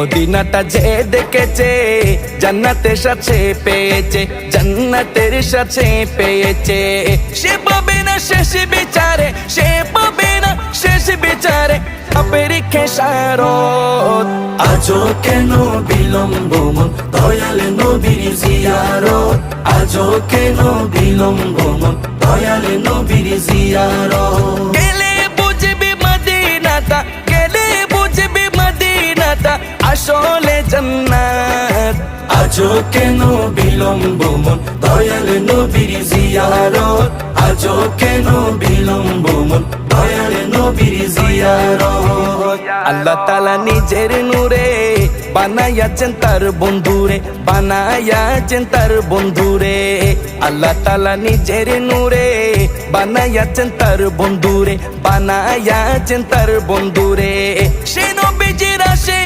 মদিনাটা যে দেখেছে জান্নাতের সাথে পেয়েছে, জান্নাতের সাথে পেয়েছে। সে পাবে না শেষ বিচারে, সে পাবে না শেষ বিচারে পাপের খেসারত। আজও কেন বিলম্ব মন দয়াল নবীর জিয়ারত, আজও কেন বিলম্ব মন দয়াল নবীর জিয়ারত। গেলে বুঝবি মদিনাটা, গেলে বুঝবি মদিনাটা আসলে জান্নাত। আজও কেন বিলম্ব মন দয়াল নবীর জিয়ারত, আজও কেন বিলম্ব মন দয়াল নবীর জিয়ারত। আল্লাহ তাআলা নিজের নূরে বানায়াছেন তার বন্ধুরে, বানায়াছেন তার বন্ধুরে। আল্লাহ তাআলা নিজের নূরে বানায়াছেন তার বন্ধুরে, বানায়াছেন তার বন্ধুরে। সে নবীজির আসে